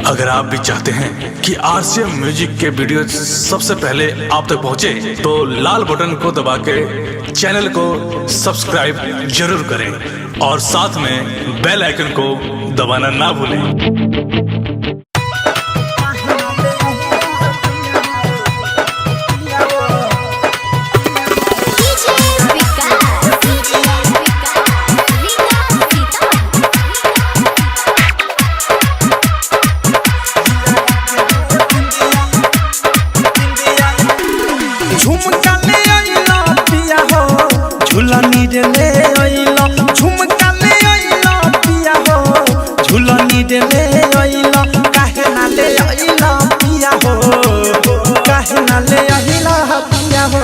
अगर आप भी चाहते हैं कि आरसीएम म्यूजिक के वीडियो सबसे पहले आप तक पहुंचे, तो लाल बटन को दबा के चैनल को सब्सक्राइब जरूर करें और साथ में बेल आइकन को दबाना ना भूलें। झुमका ले आइला पिया हो झुलनी रे ले आइला, झुमका ले आइला पिया हो झुलनी रे ले आइला, काहे ना ले आइला पिया हो, काहे ना ले आइला पिया हो,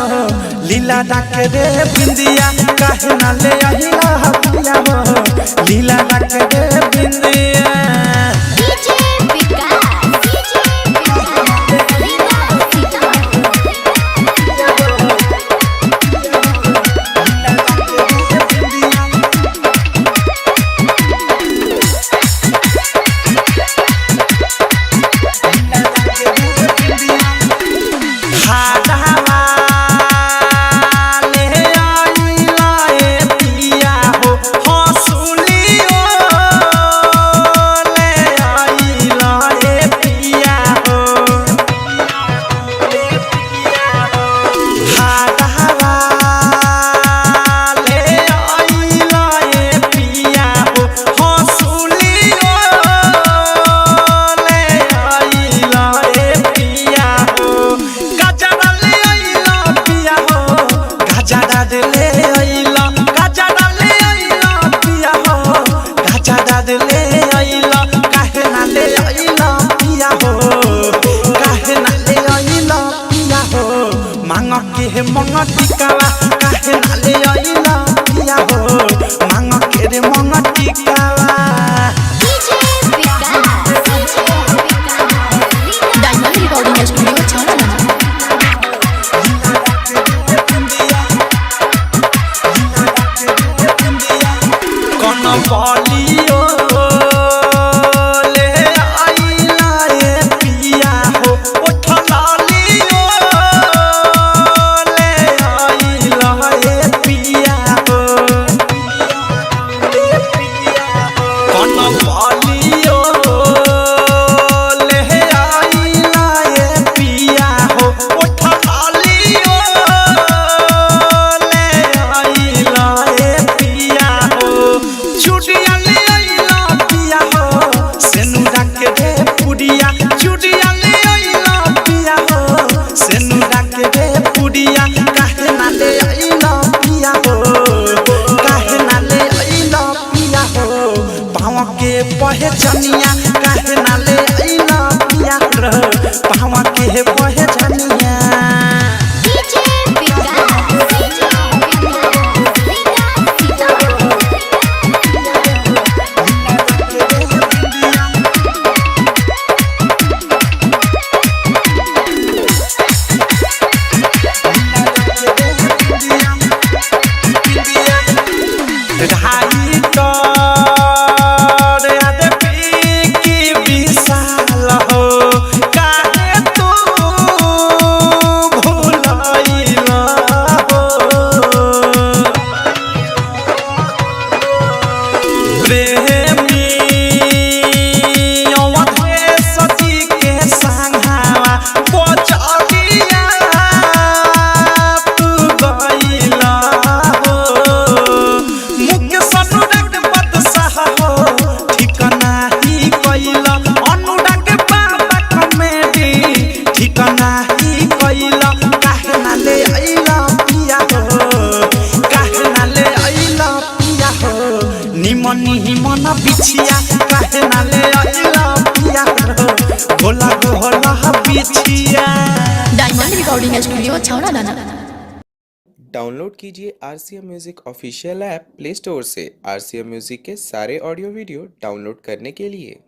लीला डाके रे बिंदिया, काहे ना ले आइला पिया हो, लीला डाके रे बिंदिया। के मंगा टिकावा काहे ना ले आइला पिया हो, मांगा के रे मंगा टिकावा। डायमंड रिकॉर्डिंग स्टूडियो छाना कौन बोलियो ले आइला ए पिया हो, उठला लियो पहे जनिया, काहे ना ले आइला पिया रे पावा के पहे जनिया। निमन बिछिया काहे ना ले आइला पिया हो, भोला भोला बिछिया। डायमंड रिकॉर्डिंग स्टूडियो छाना डाउनलोड कीजिए RCM music official app play store से। आरसीएम म्यूजिक के सारे ऑडियो वीडियो डाउनलोड करने के लिए